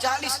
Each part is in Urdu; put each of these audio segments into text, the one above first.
40।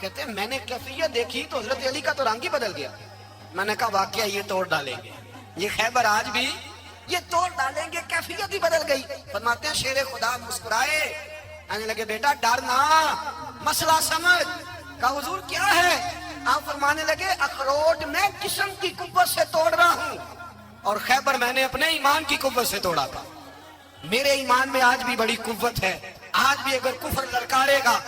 کہتے ہیں میں نے کیفیت دیکھی تو حضرت علی کا تو رنگ ہی بدل گیا. میں نے کہا واقعہ یہ توڑ ڈالیں گے, یہ خیبر آج بھی یہ توڑ ڈالیں گے, کیفیت ہی بدل گئی. فرماتے ہیں شیر خدا مسکرائے, کہنے لگے بیٹا ڈرنا, مسئلہ سمجھ. کہا حضور کیا ہے؟ آپ فرمانے لگے اخروٹ میں جسم کی قوت سے توڑ رہا ہوں اور خیبر میں نے اپنے ایمان کی قوت سے توڑا تھا. میرے ایمان میں آج بھی بڑی قوت ہے. آج بھی اگر کفر للکارے گا,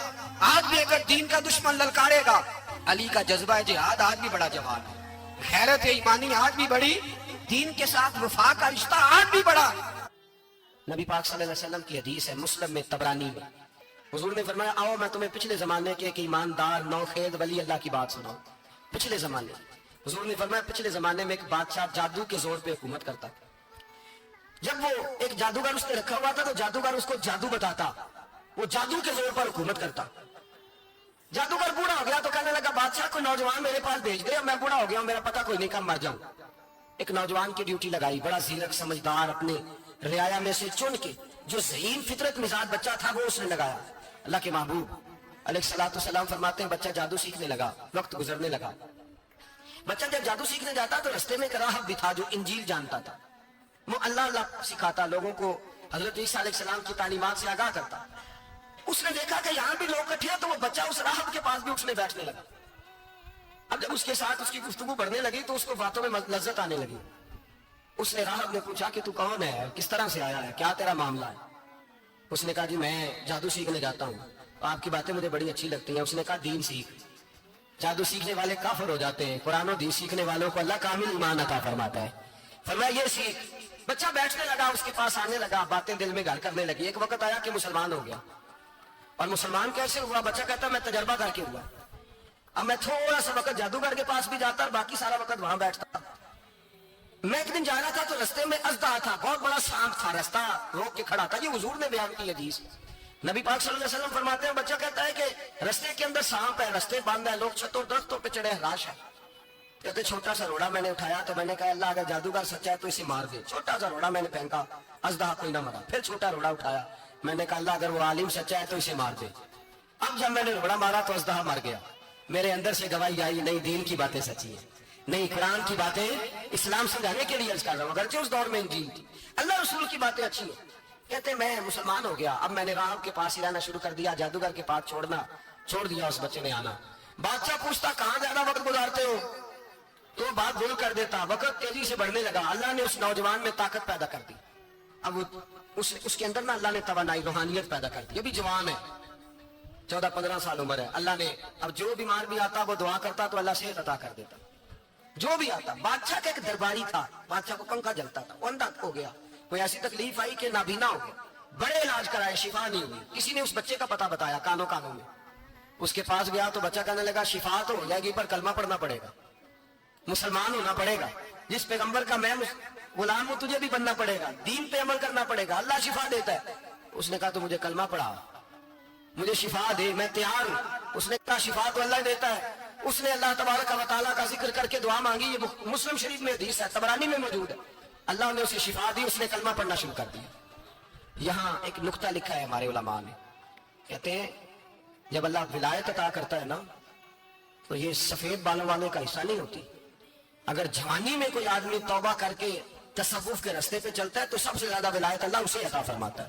آج بھی اگر دین کا دشمن للکارے گا, علی کا جذبہ جہاد آج بھی بڑا جوان ہے. غیرت ایمانی آج بھی بڑی, دین کے ساتھ وفا کا رشتہ آج بھی بڑا. نبی پاک صلی اللہ علیہ وسلم کی حدیث ہے مسلم میں, طبرانی میں. حضور نے فرمایا آؤ میں تمہیں پچھلے زمانے کے ایک ایماندار نوخیز ولی اللہ کی بات سناؤں. پچھلے زمانے, حضور نے فرمایا پچھلے زمانے میں ایک بادشاہ جادو کے زور پہ حکومت کرتا. جب وہ ایک جادوگر اس نے رکھا ہوا تھا تو جادوگر اس کو جادو بتاتا, وہ جادو کے زور پر حکومت کرتا. جادوگر بوڑھا ہو گیا تو کہنے لگا بادشاہ کو نوجوان میرے پاس بھیج دے, میں بوڑھا ہو گیا ہوں, میرا پتہ کوئی نہیں, کب مر جاؤں. ایک نوجوان کی ڈیوٹی لگائی, بڑا زیرک سمجھدار, اپنے رعایا میں سے چن کے جو ذہین فطرت مزاج بچہ تھا وہ اس نے لگایا. اللہ کے محبوب علیہ الصلوۃ والسلام فرماتے ہیں بچہ جادو سیکھنے لگا, وقت گزرنے لگا. بچہ جب جادو سیکھنے جاتا تو رستے میں ایک راہب بھی تھا جو انجیل جانتا تھا. وہ اللہ اللہ سکھاتا, لوگوں کو حضرت عیسیٰ علیہ السلام کی تعلیمات سے آگاہ کرتا. اس نے دیکھا کہ یہاں بھی لوگ اکٹھے ہیں تو وہ بچہ اس راہب کے پاس بھی اٹھنے بیٹھنے لگا. اب جب اس کے ساتھ اس کی گفتگو بڑھنے لگی تو اس کو باتوں میں لذت آنے لگی. اس نے راہب نے پوچھا کہ تو کون ہے, کس طرح سے آیا ہے, کیا تیرا معاملہ ہے؟ اس نے کہا جی میں جادو سیکھنے جاتا ہوں, آپ کی باتیں مجھے بڑی اچھی لگتی ہیں. اس نے کہا دین سیکھ. جادو سیکھنے والے کافر ہو جاتے ہیں, قرآن و دین سیکھنے والوں کو اللہ کامل ایمان عطا فرماتا ہے. فرمایا یہ سیکھ. بچہ بیٹھنے لگا, اس کے پاس آنے لگا, باتیں دل میں گھر کرنے لگی. ایک وقت آیا کہ مسلمان ہو گیا. اور مسلمان کیسے ہوا؟ بچہ کہتا میں تجربہ کر کے ہوا. اب میں تھوڑا سا وقت جادوگر کے پاس بھی جاتا اور باقی سارا وقت وہاں بیٹھتا. میں ایک دن جا رہا تھا تو رستے میں اژدہا تھا, بہت بڑا سانپ تھا, رستہ روک کے کھڑا تھا. یہ حضور نے بیان کی حدیث. نبی پاک صلی اللہ علیہ وسلم فرماتے ہیں بچہ کہتا ہے کہ رستے کے اندر سانپ ہے, رستے بند ہے, لوگ چھتوں درختوں پہ چڑھے, ہلاش ہے. کہتے چھوٹا سا روڑا میں نے اٹھایا تو میں نے کہا اللہ اگر جادوگر سچا ہے تو اسے مار دے. چھوٹا سا روڑا میں نے پھینکا, اژدہا کوئی نہ مرا. پھر چھوٹا روڑا اٹھایا, میں نے کہا اللہ اگر وہ عالم سچا ہے تو اسے مار دے. اب جب میں نے روڑا مارا تو اژدہا مر گیا. میرے اندر سے گواہی آئی نہیں دین کی باتیں سچی ہیں, نہیں قرآن کی باتیں اسلام سمجھانے کے لیے عرض کر رہا ہوں. اگرچہ اس دور میں انجیل تھی, اللہ رسول کی باتیں اچھی ہیں. کہتے میں مسلمان ہو گیا. اب میں نے راہب کے پاس ہی رہنا شروع کر دیا, جادوگر کے پاس چھوڑ دیا. اس بچے نے آنا. بادشاہ پوچھتا کہاں زیادہ وقت گزارتے ہو, تو بات بول کر دیتا. وقت تیزی سے بڑھنے لگا. اللہ نے اس نوجوان میں طاقت پیدا کر دی. اب اس کے اندر نا اللہ نے توانائی روحانیت پیدا کر دی. ابھی جوان ہے, 14-15 سال عمر ہے. اللہ نے اب جو بیمار بھی آتا وہ دعا کرتا تو اللہ صحت عطا کر دیتا. جو بھی آتا. بادشاہ کا ایک درباری تھا, بادشاہ کو پنکھا جلتا تھا, وہ اندھا ہو گیا. کوئی ایسی تکلیف آئی کہ نابینا ہو گیا, بڑے علاج کرائے, شفا نہیں ہوئی. کسی نے اس بچے کا پتہ بتایا کانوں میں. اس کے پاس گیا تو بچہ کہنے لگا شفا تو ہو جائے گی پر کلمہ پڑھنا پڑے گا, مسلمان ہونا پڑے گا. جس پیغمبر کا میں غلام ہوں تجھے بھی بننا پڑے گا, دین پہ عمل کرنا پڑے گا, اللہ شفا دیتا ہے. اس نے کہا تو مجھے کلمہ پڑھا, مجھے شفا دے, میں تیار ہوں. اس نے کہا شفا تو اللہ دیتا ہے. اس نے اللہ تبارک و تعالیٰ کا ذکر کر کے دعا مانگی. یہ مسلم شریف میں حدیث ہے, طبرانی میں موجود ہے. اللہ نے اسے شفا دی, اس نے کلمہ پڑھنا شروع کر دیا. یہاں ایک نقطہ لکھا ہے ہمارے علماء نے, کہتے ہیں جب اللہ ولایت عطا کرتا ہے نا تو یہ سفید بالوں والے کا حصہ نہیں ہوتی. اگر جوانی میں کوئی آدمی توبہ کر کے تصوف کے رستے پہ چلتا ہے تو سب سے زیادہ ولایت اللہ اسے عطا فرماتا ہے.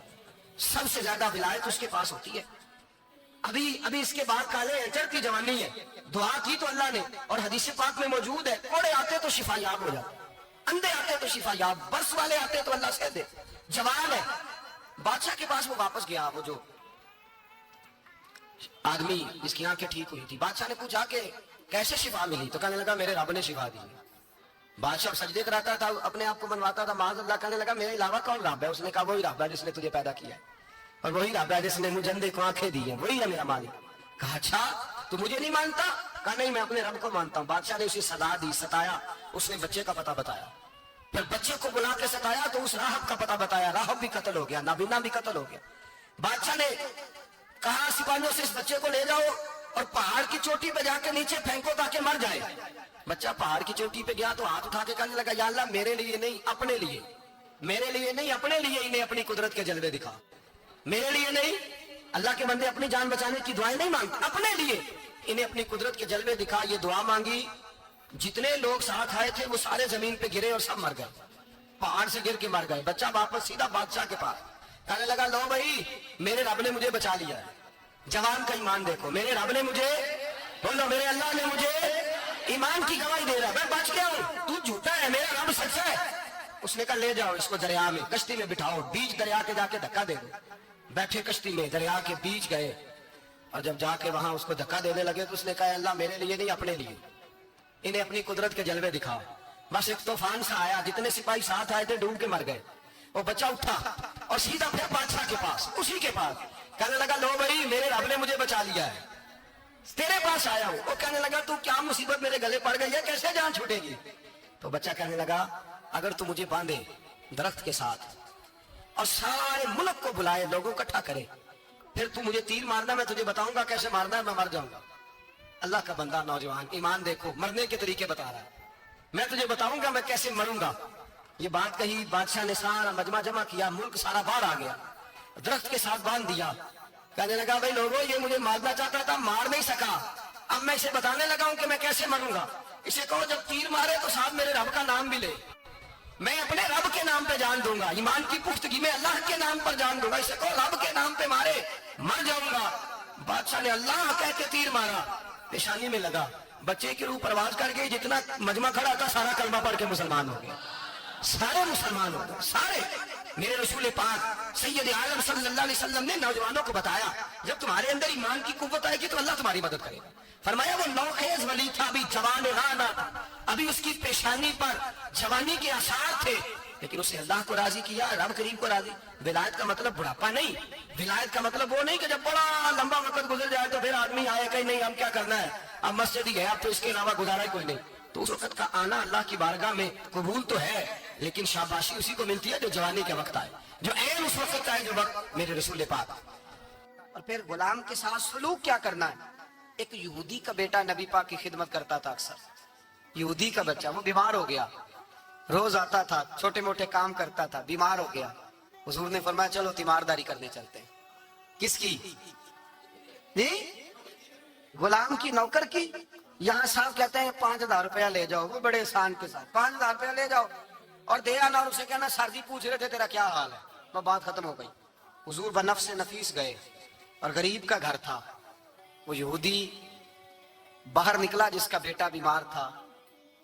سب سے زیادہ ولایت اس کے پاس ہوتی ہے. ابھی اس کے بعد کالے اچر کی جوانی ہے, دعا کی تو اللہ نے, اور حدیث پاک میں موجود ہے کوڑے آتے تو شفا یاب ہو جاتے, اندھے آتے تو شفا یاب, برس والے آتے تو اللہ سے دے. جوان ہے. بادشاہ کے پاس وہ واپس گیا, وہ جو آدمی جس کی آنکھیں ٹھیک ہوئی تھی. بادشاہ نے پوچھا کہ کیسے شفا ملی, تو کہنے لگا میرے رب نے شفا دی. بادشاہ سجدے کراتا تھا, اپنے آپ کو بنواتا تھا معاذ اللہ. کہنے لگا میرے علاوہ کون رب ہے؟ اس نے کہا وہی رب ہے جس نے تجھے پیدا کیا ہے, اور وہی رب ہے جس نے مجھے اندھے کو آنکھیں دی ہیں, وہی ہے میرا مالک. کہا اچھا تو مجھے نہیں مانتا؟ کہا نہیں میں اپنے رب کو مانتا ہوں. بادشاہ نے اسے سزا دی, ستایا. اس نے بچے کا پتہ بتایا, پھر بچے کو بلا کے ستایا تو اس راہب کا پتہ بتایا. راہب بھی قتل ہو گیا, نابینا بھی قتل ہو گیا. بادشاہ نے کہا سپاہیوں سے اس بچے کو لے جاؤ اور پہاڑ کی چوٹی پہ جا کے نیچے پھینکو تاکہ مر جائے. بچہ پہاڑ کی چوٹی پہ گیا تو ہاتھ اٹھا کے کہنے لگا یا اللہ میرے لیے نہیں اپنے لیے, میرے لیے نہیں اپنے لیے انہیں اپنی قدرت کے جلوے دکھا. میرے لیے نہیں, اللہ کے بندے اپنی جان بچانے کی دعائیں نہیں مانگتے, اپنے لیے انہیں اپنی قدرت کے جلوے دکھا، یہ دعا مانگی، جتنے لوگ ساتھ آئے تھے وہ سارے زمین پہ گرے اور سب مر گئے، پہاڑ سے گر کے مر گئے۔ بچہ واپس سیدھا بادشاہ کے پاس کہنے لگا لو بھائی میرے رب نے مجھے بچا لیا ہے۔ جوان کا ایمان دیکھو، میرے رب نے مجھے، بولو میرے اللہ نے مجھے ایمان کی گواہی دے رہا ہے، میں بچ گیا ہوں، تو جھوٹا ہے، میرا رب سچا ہے۔ اس نے کہا لے جاؤ اس کو دریا میں، کشتی میں بٹھاؤ، بیچ دریا کے جا کے دھکا دے دو۔ بیٹھے کشتی میں، دریا کے بیچ گئے، اور جب جا کے وہاں اس کو دھکا دینے لگے تو اس نے کہا اللہ میرے لیے نہیں اپنے لیے، انہیں اپنی قدرت کے جلوے دکھا۔ بس ایک طوفان سا آیا، جتنے سپاہی ساتھ آئے تھے ڈوب کے مر گئے۔ وہ بچہ اٹھا اور سیدھا پھر بادشاہ کے پاس، اسی کے پاس کہنے لگا لو بھائی میرے رب نے مجھے بچا لیا ہے، تیرے پاس آیا ہوں۔ وہ کہنے لگا تو کیا مصیبت میرے گلے پڑ گئی ہے، کیسے جان چھوٹے گی؟ تو بچہ کہنے لگا اگر تو مجھے باندھے درخت کے ساتھ اور سارے ملک کو بلائے، لوگوں اکٹھا کرے، پھر تو مجھے تیر مارنا، میں تجھے بتاؤں گا کیسے مارنا ہے، میں مر جاؤں گا۔ اللہ کا بندہ نوجوان ایمان دیکھو، مرنے کے طریقے بتا رہا ہے، میں تجھے بتاؤں گا میں کیسے مروں گا۔ یہ بات کہی، بادشاہ نے سارا مجمع جمع کیا، ملک سارا باہر آ گیا، درخت کے ساتھ باندھ دیا۔ کہنے لگا بھائی لوگوں یہ مجھے مارنا چاہتا تھا، مار نہیں سکا، اب میں اسے بتانے لگا ہوں کہ میں کیسے مروں گا۔ اسے کہو جب تیر مارے تو ساتھ میرے رب کا نام بھی لے، میں اپنے رب کے نام پہ جان دوں گا، ایمان کی پختگی میں اللہ کے نام پر جان دوں گا، اسے کہو رب کے نام پہ مارے، مر جاؤں گا۔ بادشاہ نے اللہ کہہ کے تیر مارا، پیشانی میں لگا، بچے کی روح پرواز کر گئی، جتنا مجمع کھڑا تھا سارا کلمہ پڑھ کے مسلمان ہو گیا، سارے مسلمان ہو گئے، سارے۔ میرے رسول پاک سید عالم صلی اللہ علیہ وسلم نے نوجوانوں کو بتایا جب تمہارے اندر ایمان کی قوت آئے گی تو اللہ تمہاری مدد کرے گا۔ فرمایا وہ نوخیز ولی تھا، ابھی جوان رانا، ابھی اس کی پیشانی پر جوانی کے آثار تھے، لیکن اسے اللہ کو راضی کیا، رب کریم کو راضی۔ ولایت کا مطلب بڑھاپا نہیں، ولایت کا مطلب وہ نہیں کہ جب بڑا لمبا وقت گزر جائے تو پھر آدمی آئے کہ نہیں ہم کیا کرنا ہے، اب مسجد ہی ہے، اب تو اس کے علاوہ گزارا ہی کوئی نہیں۔ تو اس وقت کا آنا اللہ کی بارگاہ میں قبول تو ہے، لیکن شاباشی اسی کو ملتی ہے جو جوانی کے وقت آئے، جو عین اس وقت آئے جو وقت میرے رسول پاک۔ اور پھر غلام کے ساتھ سلوک کیا کرنا ہے۔ ایک یہودی کا بیٹا نبی پاک کی خدمت کرتا تھا اکثر، یہودی کا بچہ، وہ بیمار ہو گیا، روز آتا تھا، چھوٹے موٹے کام کرتا تھا، بیمار ہو گیا۔ حضور نے فرمایا چلو تیمارداری کرنے چلتے ہیں۔ کس کی؟ جی غلام کی، نوکر کی۔ یہاں صاحب کہتے ہیں 5,000 روپیہ لے جاؤ، وہ بڑے احسان کے ساتھ 5,000 روپیہ لے جاؤ اور دے آنا، اور اسے کہنا سر جی پوچھ رہے تھے تیرا کیا حال ہے، وہ بات ختم ہو گئی۔ حضور بنفس نفیس گئے، اور غریب کا گھر تھا، وہ یہودی باہر نکلا جس کا بیٹا بیمار تھا،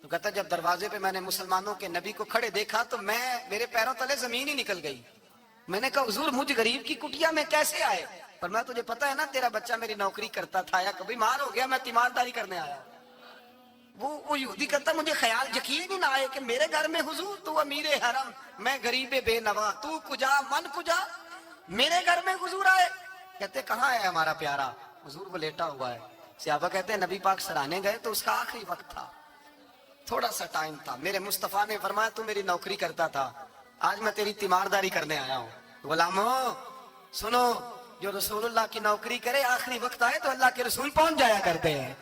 تو کہتا جب دروازے پہ میں نے مسلمانوں کے نبی کو کھڑے دیکھا تو میرے پیروں تلے زمین ہی نکل گئی۔ میں نے کہا حضور مجھ غریب کی کٹیا میں کیسے آئے؟ پر میں تجھے پتا ہے نا تیرا بچہ میری نوکری کرتا تھا، یا کبھی بیمار ہو گیا میں تیمارداری کرنے آیا۔ وہ یہودی کہتا مجھے خیال یقین ہی نہ آئے کہ میرے گھر میں حضور تو امیر حرم، میں غریب بے نوا، تو کجا من کجا، میرے گھر میں حضور آئے۔ کہتے کہاں ہے ہمارا پیارا؟ حضور وہ لیٹا ہوا ہے۔ صحابہ کہتے ہیں نبی پاک سرانے گئے تو اس کا آخری وقت تھا، تھوڑا سا ٹائم تھا، میرے مصطفیٰ نے فرمایا تو میری نوکری کرتا تھا، آج میں تیری تیمارداری کرنے آیا ہوں۔ غلاموں سنو، جو رسول اللہ کی نوکری کرے آخری وقت آئے تو اللہ کے رسول پہنچ جایا کرتے ہیں،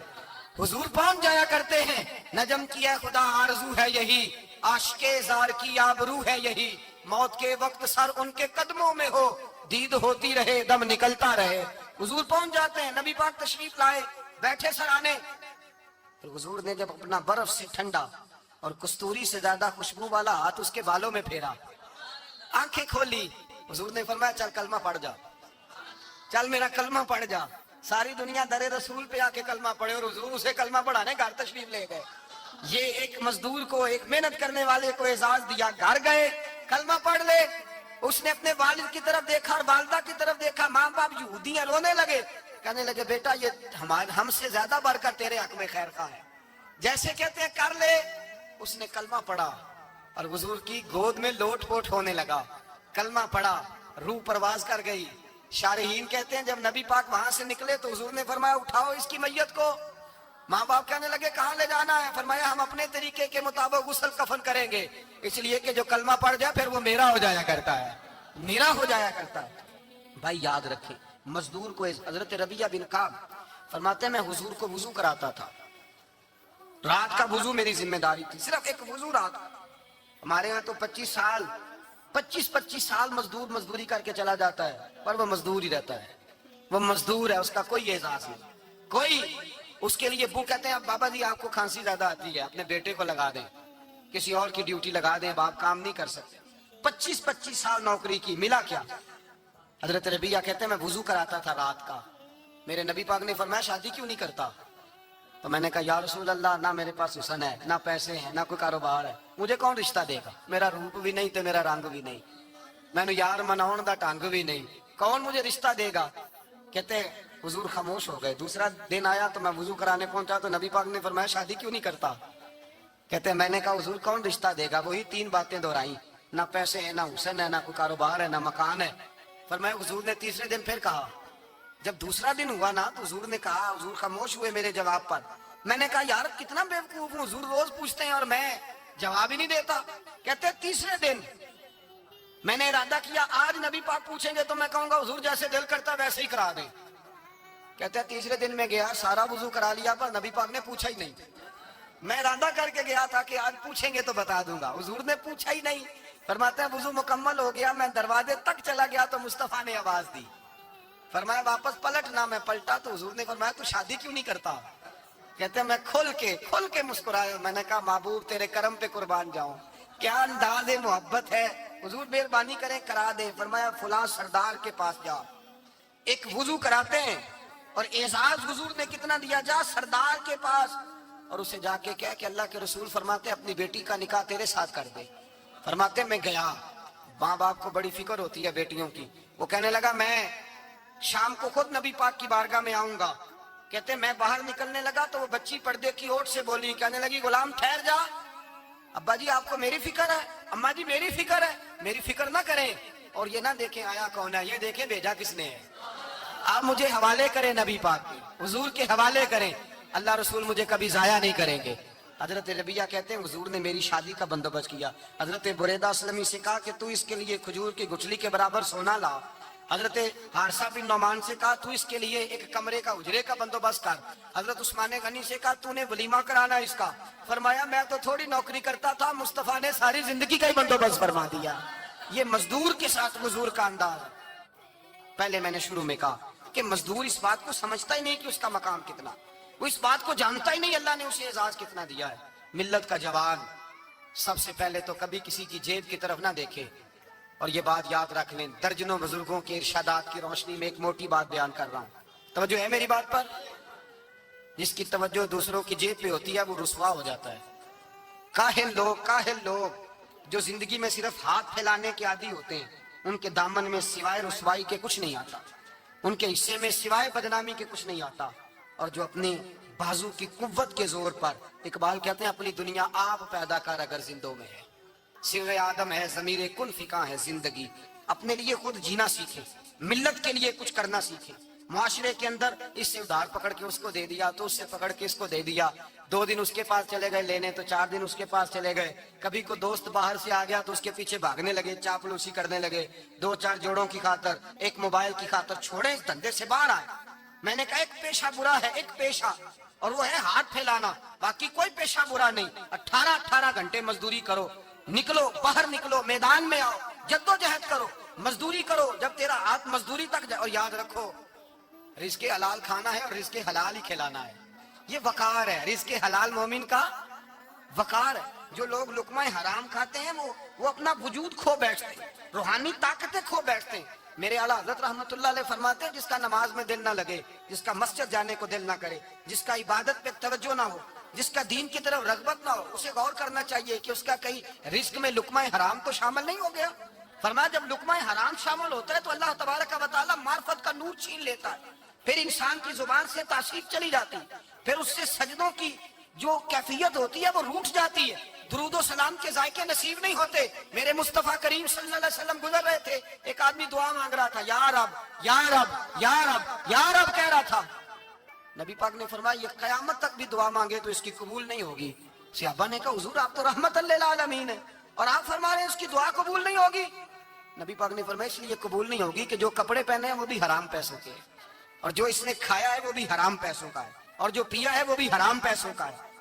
حضور پہنچ جایا کرتے ہیں۔ نجم کی ہے خدا آرزو ہے یہی، عاشق زار کی آبرو ہے یہی، موت کے وقت سر ان کے قدموں میں ہو، دید ہوتی رہے دم نکلتا رہے۔ حضور پہنچ جاتے ہیں، نبی پاک تشریف لائے، بیٹھے سرانے، پھر حضور نے جب اپنا برف سے ٹھنڈا اور کستوری سے زیادہ خوشبو والا ہاتھ اس کے بالوں میں پھیرا، آنکھیں کھولی، حضور نے فرمایا چل کلمہ پڑھ جا، چل میرا کلمہ پڑھ جا۔ ساری دنیا در رسول پہ آ کے کلمہ پڑھے اور حضور اسے کلمہ پڑھانے گھر تشریف لے گئے۔ یہ ایک مزدور کو، ایک محنت کرنے والے کو اعزاز دیا، گھر گئے کلمہ پڑھ لے۔ اس نے اپنے والد کی طرف دیکھا اور والدہ کی طرف دیکھا، ماں باپ یہودیاں رونے لگے، کہنے لگے بیٹا یہ ہم سے زیادہ بڑھ کر تیرے حق میں خیر خواہ ہے، جیسے کہتے ہیں کر لے۔ اس نے کلمہ پڑھا اور حضور کی گود میں لوٹ پوٹ ہونے لگا، کلمہ پڑھا، روح پرواز کر گئی۔ شارحین کہتے ہیں جب نبی پاک وہاں سے نکلے تو حضور نے فرمایا اٹھاؤ اس کی میت کو۔ ماں باپ کہنے لگے کہاں لے جانا ہے؟ فرمایا ہم اپنے طریقے کے مطابق غسل کفن کریں گے، اس لیے کہ جو کلمہ پڑھ جائے پھر وہ میرا ہو جایا کرتا ہے، میرا ہو جایا کرتا ہے۔ بھائی یاد رکھیں، مزدور کو حضرت ربیعہ بن کعب فرماتے ہیں میں حضور کو وضو کراتا تھا، رات کا وضو میری ذمہ داری تھی، صرف ایک وضو رات۔ ہمارے ہاں تو 25 سال مزدور مزدوری کر کے چلا جاتا ہے، پر وہ مزدور ہی رہتا ہے، وہ مزدور ہے، اس کا کوئی اعزاز نہیں، کوئی اس کے لیے ابو کہتے ہیں اب بابا جی آپ کو کھانسی زیادہ آتی ہے اپنے بیٹے کو لگا دیں, کسی اور کی ڈیوٹی لگا دیں, باپ کام نہیں کر سکتے. 25 سال نوکری کی, ملا کیا؟ حضرت ربیہ کہتے ہیں میں وضو کراتا تھا رات کا, میرے نبی پاک نے فرمایا شادی کیوں نہیں کرتا؟ تو میں نے کہا یا رسول اللہ نہ میرے پاس حسن ہے, نہ پیسے ہیں, نہ کوئی کاروبار ہے, مجھے کون رشتہ دے گا؟ میرا روپ بھی نہیں تے میرا رنگ بھی نہیں, میں نے یار مناؤن دا ٹانگ بھی نہیں, کون مجھے رشتہ دے گا؟ کہتے ہیں حضور خاموش ہو گئے. دوسرا دن آیا تو میں وضو کرانے پہنچا تو نبی پاک نے فرمایا شادی کیوں نہیں کرتا؟ کہتے ہیں میں نے کہا حضور کون رشتہ دے گا؟ وہی 3 باتیں دہرائی, نہ پیسے ہیں, نہ حسن ہے, نہ کوئی کاروبار ہے, نہ مکان ہے. فرمایا حضور نے تیسرے دن پھر کہا. جب دوسرا دن ہوا نا تو حضور نے کہا, حضور خاموش ہوئے میرے جواب پر. میں نے کہا یار کتنا بیوقوف ہوں, حضور روز پوچھتے ہیں اور میں جواب ہی نہیں دیتا. کہتے ہیں تیسرے دن میں نے ارادہ کیا آج نبی پاک پوچھیں گے تو میں کہوں گا حضور جیسے دل کرتا ویسے ہی کرا دیں. کہتے ہیں تیسرے دن میں گیا, سارا وضو کرا لیا پر نبی پاک نے پوچھا ہی نہیں. میں ارادہ کر کے گیا تھا کہ آج پوچھیں گے تو بتا دوں گا, حضور نے پوچھا ہی نہیں. فرماتے ہیں وضو مکمل ہو گیا, میں دروازے تک چلا گیا تو مصطفیٰ نے آواز دی. فرمایا واپس پلٹنا, میں پلٹا تو حضور نے فرمایا تو شادی کیوں نہیں کرتا؟ کہتے ہیں میں کھل کے مسکرایا. میں نے کہا محبوب تیرے کرم پہ قربان جاؤں, کیا انداز محبت ہے, حضور مہربانی کریں کرا دے. فرمایا فلاں سردار کے پاس جا, ایک وضو کراتے ہیں اور اعزاز حضور نے کتنا دیا, جا سردار کے پاس اور اسے جا کے کہہ کہ اللہ کے رسول فرماتے اپنی بیٹی کا نکاح تیرے ساتھ کر دے. فرماتے میں گیا, ماں باپ کو بڑی فکر ہوتی ہے بیٹیوں کی. وہ کہنے لگا میں شام کو خود نبی پاک کی بارگاہ میں آؤں گا. کہتے میں باہر نکلنے لگا تو وہ بچی پردے کی اوٹ سے بولی, کہنے لگی غلام ٹھہر جا, ابا جی آپ کو میری فکر ہے, اماں جی میری فکر ہے, میری فکر نہ کریں اور یہ نہ دیکھیں آیا کون ہے, یہ دیکھیں بھیجا کس نے ہے. آپ مجھے حوالے کریں نبی پاک کے, حضور کے حوالے کریں, اللہ رسول مجھے کبھی ضائع نہیں کریں گے. حضرت ربیہ کہتے ہیں حضور نے میری شادی کا بندوبست کیا. حضرت بریدہ اسلمی سے کہا کہ تو اس کے لیے کھجور کی گٹھلی کے برابر سونا لا. حضرت حارثہ بن نعمان سے کہا تو اس کے لیے ایک کمرے کا اجرے کا بندوبست کر. حضرت عثمان غنی سے کہا تو نے ولیمہ کرانا اس کا. فرمایا میں تو تھوڑی نوکری کرتا تھا, مصطفیٰ نے ساری زندگی کا ہی بندوبست فرما دیا. یہ مزدور کے ساتھ حضور کا انداز. پہلے میں نے شروع میں کہا کہ مزدور اس بات کو سمجھتا ہی نہیں کہ اس کا مقام کتنا, وہ اس بات کو جانتا ہی نہیں اللہ نے اسے اعزاز کتنا دیا ہے. ملت کا جوان سب سے پہلے تو کبھی کسی کی جیب کی طرف نہ دیکھے. اور یہ بات یاد رکھ لیں, درجنوں بزرگوں کے ارشادات کی روشنی میں ایک موٹی بات بیان کر رہا ہوں, توجہ ہے میری بات پر. جس کی توجہ دوسروں کی جیب پہ ہوتی ہے وہ رسوا ہو جاتا ہے. کاہل لوگ جو زندگی میں صرف ہاتھ پھیلانے کے عادی ہوتے ہیں, ان کے دامن میں سوائے رسوائی کے کچھ نہیں آتا, ان کے حصے میں سوائے بدنامی کے کچھ نہیں آتا. اور جو اپنی بازو کی قوت کے زور پر, اقبال کہتے ہیں اپنی دنیا آپ پیدا کر اگر زندوں میں ہے, سوائے آدم ہے ضمیر کن فکاں ہے زندگی. اپنے لیے خود جینا سیکھیں, ملت کے لیے کچھ کرنا سیکھیں. معاشرے کے اندر اس سے ادھار پکڑ کے اس کو دے دیا تو اس سے پکڑ کے اس کو دے دیا, 2 دن اس کے پاس چلے گئے لینے تو 4 دن اس کے پاس چلے گئے. کبھی کو دوست باہر سے آ گیا تو اس کے پیچھے بھاگنے لگے, چاپلوسی کرنے لگے, 2-4 جوڑوں کی خاطر, ایک موبائل کی خاطر. چھوڑے اس دھندے سے باہر آئے. میں نے کہا ایک پیشہ برا ہے, ایک پیشہ, اور وہ ہے ہاتھ پھیلانا, باقی کوئی پیشہ برا نہیں. 18 گھنٹے مزدوری کرو, نکلو باہر نکلو, میدان میں آؤ, جدوجہد کرو, مزدوری کرو جب تیرا ہاتھ مزدوری تک جائے. اور یاد رکھو رزق حلال کھانا ہے اور رزق حلال ہی کھلانا ہے. یہ وقار ہے, رزق حلال مومن کا وقار ہے. جو لوگ لقمہ حرام کھاتے ہیں وہ اپنا وجود کھو بیٹھتے ہیں, روحانی طاقتیں کھو بیٹھتے ہیں. میرے اعلیٰ حضرت رحمت اللہ علیہ فرماتے ہیں جس کا نماز میں دل نہ لگے, جس کا مسجد جانے کو دل نہ کرے, جس کا عبادت پہ توجہ نہ ہو, جس کا دین کی طرف رغبت نہ ہو, اسے غور کرنا چاہیے کہ اس کا کئی رزق میں لقمہ حرام تو شامل نہیں ہو گیا. فرمایا جب لقمہ حرام شامل ہوتا ہے تو اللہ تبارک و تعالیٰ معرفت کا نور چھین لیتا ہے, پھر انسان کی زبان سے تاثیر چلی جاتی, پھر اس سے سجدوں کی جو کیفیت ہوتی ہے وہ روٹ جاتی ہے, درود و سلام کے ذائقے نصیب نہیں ہوتے. میرے مصطفیٰ کریم صلی اللہ علیہ وسلم گزر رہے تھے, ایک آدمی دعا مانگ رہا تھا, یا رب یا رب یا رب یا رب کہہ رہا تھا. نبی پاک نے فرمایا یہ قیامت تک بھی دعا مانگے تو اس کی قبول نہیں ہوگی. صحابہ نے کہا حضور آپ تو رحمت للعالمین ہیں اور آپ فرما رہے ہیں اس کی دعا قبول نہیں ہوگی. نبی پاک نے فرمایا اس لیے قبول نہیں ہوگی کہ جو کپڑے پہنے ہیں وہ بھی حرام پیسوں کے ہیں, اور جو اس نے کھایا ہے وہ بھی حرام پیسوں کا ہے, اور جو پیا ہے وہ بھی حرام پیسوں کا ہے,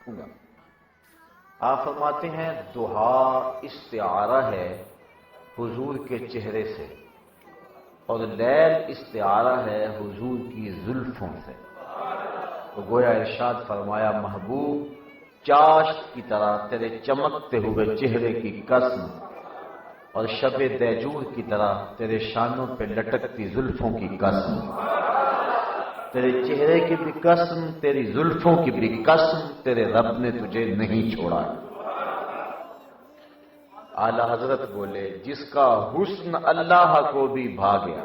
آپ فرماتے ہیں دہا استعارہ ہے حضور کے چہرے سے، اور لیل استعارہ ہے حضور کی زلفوں سے۔ تو گویا ارشاد فرمایا محبوب چاشت کی طرح تیرے چمکتے ہوئے چہرے کی قسم، اور شب دیجور کی طرح تیرے شانوں پہ لٹکتی زلفوں کی قسم، تیرے چہرے کی بھی قسم، تیری زلفوں کی بھی قسم، تیرے رب نے تجھے نہیں چھوڑا۔ اعلی حضرت بولے جس کا حسن اللہ کو بھی بھا گیا،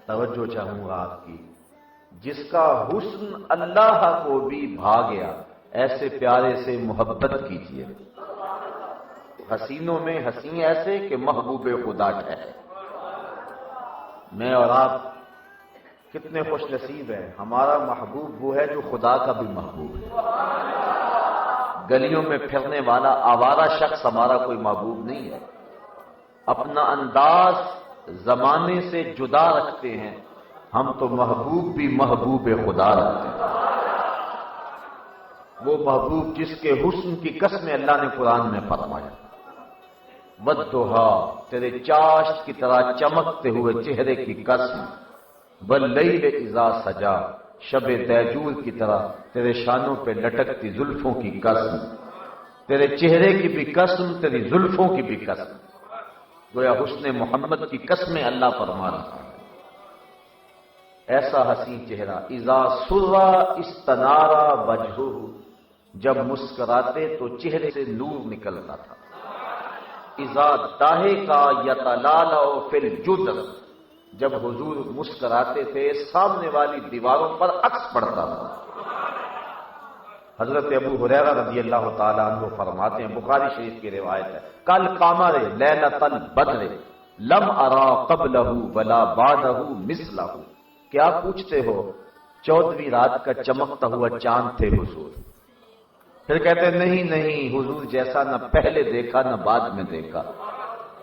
توجہ چاہوں گا آپ کی، جس کا حسن اللہ کو بھی بھا گیا، ایسے پیارے سے محبت کیجیے۔ حسینوں میں حسین ایسے کہ محبوب خدا ٹھہرے۔ میں اور آپ کتنے خوش نصیب ہیں، ہمارا محبوب وہ ہے جو خدا کا بھی محبوب ہے۔ گلیوں میں پھرنے والا آوارہ شخص ہمارا کوئی محبوب نہیں ہے۔ اپنا انداز زمانے سے جدا رکھتے ہیں، ہم تو محبوب بھی محبوب خدا رکھتے ہیں۔ وہ محبوب جس کے حسن کی قسم اللہ نے قرآن میں فرمایا، وَالضُّحَىٰ تیرے چاشت کی طرح چمکتے ہوئے چہرے کی قسم، وَاللَّيْلِ اِذَا سَجَا شب دیجور کی طرح تیرے شانوں پہ لٹکتی زلفوں کی قسم، تیرے چہرے کی بھی قسم، تیری زلفوں کی بھی قسم۔ گویا حسن محمد کی قسمیں اللہ فرما رہا ہے۔ ایسا حسین چہرہ، اذا سرّا استنارا وجہہ، جب مسکراتے تو چہرے سے نور نکلتا تھا۔ اذا ضاحکا یتلالأ فی الجدر، جب حضور مسکراتے تھے سامنے والی دیواروں پر عکس پڑتا تھا۔ حضرت ابو ہریرہ رضی اللہ تعالیٰ عنہ فرماتے ہیں، بخاری شریف کی روایت ہے، کل قمر لیلۃ البدر لم ارا قبلہ ولا بعدہ مثلہ، کیا پوچھتے ہو 14ویں رات کا چمکتا ہوا چاند تھے حضور۔ پھر کہتے ہیں نہیں حضور جیسا نہ پہلے دیکھا نہ بعد میں دیکھا۔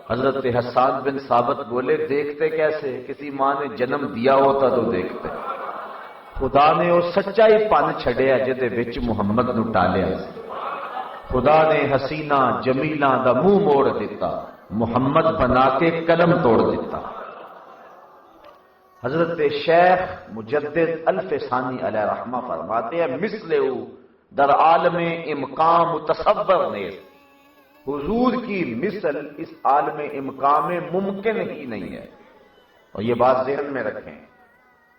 حضرت حسان بن ثابت بولے دیکھتے کیسے، کسی ماں نے جنم دیا ہوتا تو دیکھتے۔ خدا نے وہ سچائی پن چھڑیا جدے وچ محمد نو ٹالیا، خدا نے حسینہ جمیلہ دا منہ موڑ دیتا، محمد بنا کے قلم توڑ دیتا۔ حضرت شیخ مجدد الف ثانی علیہ رحمہ فرماتے ہیں، مثلہ در عالم امکان متصور نیز، حضور کی مثل اس عالم امکان میں ممکن ہی نہیں ہے۔ اور یہ بات ذہن میں رکھیں،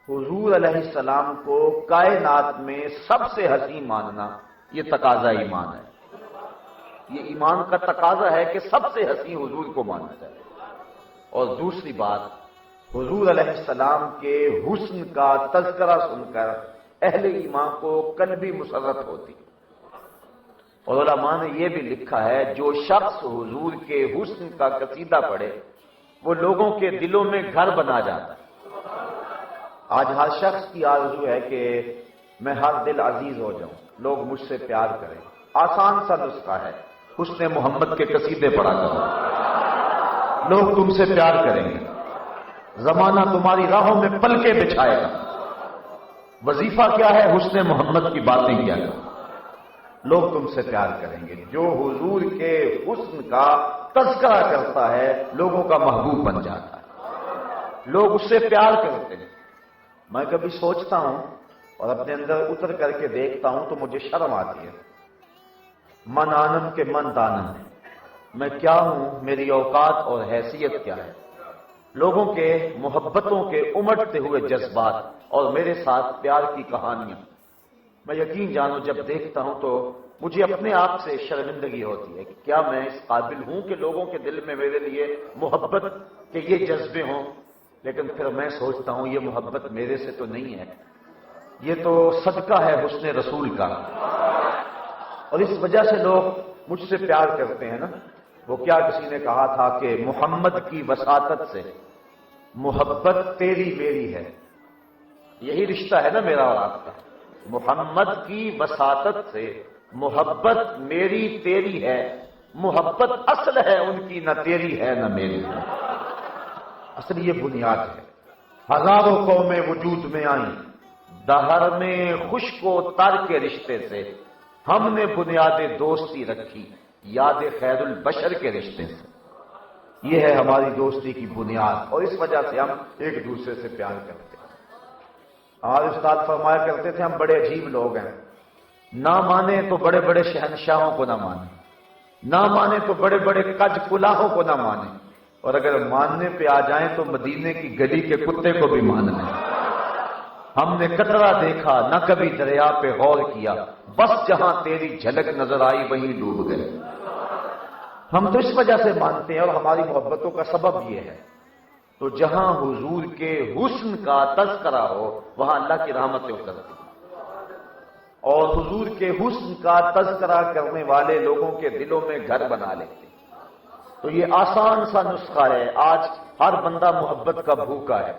حضور علیہ السلام کو کائنات میں سب سے حسین ماننا یہ تقاضا ایمان ہے۔ یہ ایمان کا تقاضا ہے کہ سب سے حسین حضور کو مانا جائے۔ اور دوسری بات، حضور علیہ السلام کے حسن کا تذکرہ سن کر اہل ایمان کو قلبی مسرت ہوتی۔ اور علماء نے یہ بھی لکھا ہے، جو شخص حضور کے حسن کا قصیدہ پڑھے وہ لوگوں کے دلوں میں گھر بنا جاتا ہے۔ آج ہر شخص کی آرزو ہے کہ میں ہر دل عزیز ہو جاؤں، لوگ مجھ سے پیار کریں۔ آسان سا نسخہ ہے، حسن محمد کے قصیدے پڑھا کرو، لوگ تم سے پیار کریں گے، زمانہ تمہاری راہوں میں پلکیں بچھائے گا۔ وظیفہ کیا ہے؟ حسن محمد کی باتیں کیا کرو، لوگ تم سے پیار کریں گے۔ جو حضور کے حسن کا تذکرہ کرتا ہے لوگوں کا محبوب بن جاتا ہے، لوگ اس سے پیار کرتے ہیں۔ میں کبھی سوچتا ہوں اور اپنے اندر اتر کر کے دیکھتا ہوں تو مجھے شرم آتی ہے۔ من آنم کے من دانم، میں کیا ہوں، میری اوقات اور حیثیت کیا ہے۔ لوگوں کے محبتوں کے امٹتے ہوئے جذبات اور میرے ساتھ پیار کی کہانیاں، میں یقین جانو جب دیکھتا ہوں تو مجھے اپنے آپ سے شرمندگی ہوتی ہے کہ کیا میں اس قابل ہوں کہ لوگوں کے دل میں میرے لیے محبت کے یہ جذبے ہوں۔ لیکن پھر میں سوچتا ہوں یہ محبت میرے سے تو نہیں ہے، یہ تو صدقہ ہے حسن رسول کا۔ اور اس وجہ سے لوگ مجھ سے پیار کرتے ہیں نا۔ وہ کیا کسی نے کہا تھا کہ محمد کی وساطت سے محبت تیری میری ہے، یہی رشتہ ہے نا میرا اور آپ کا۔ محمد کی وساطت سے محبت میری تیری ہے، محبت اصل ہے ان کی، نہ تیری ہے نہ میری ہے، اصل یہ بنیاد ہے۔ ہزاروں قومیں وجود میں آئیں، دہر میں خشک و تر کے رشتے سے، ہم نے بنیاد دوستی رکھی یاد خیر البشر کے رشتے سے. یہ ہے ہماری دوستی کی بنیاد، اور اس وجہ سے ہم ایک دوسرے سے پیار کرتے ہیں. ہمارے استاد فرمایا کرتے تھے ہم بڑے عجیب لوگ ہیں، نہ مانے تو بڑے بڑے شہنشاہوں کو نہ مانے، نہ مانے تو بڑے بڑے کج کلاہوں کو نہ مانے، اور اگر ماننے پہ آ جائیں تو مدینے کی گلی کے کتے کو بھی مان لیں. ہم نے قطرہ دیکھا نہ کبھی دریا پہ غور کیا، بس جہاں تیری جھلک نظر آئی وہیں ڈوب گئے. ہم تو اس وجہ سے مانتے ہیں، اور ہماری محبتوں کا سبب یہ ہے. تو جہاں حضور کے حسن کا تذکرہ ہو وہاں اللہ کی رحمتیں اترتی ہیں، اور حضور کے حسن کا تذکرہ کرنے والے لوگوں کے دلوں میں گھر بنا لیتے ہیں. تو یہ آسان سا نسخہ ہے. آج ہر بندہ محبت کا بھوکا ہے.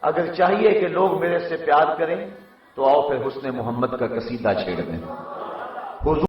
اگر چاہیے کہ لوگ میرے سے پیار کریں تو آؤ پھر حسن محمد کا قصیدہ چھیڑ دیں.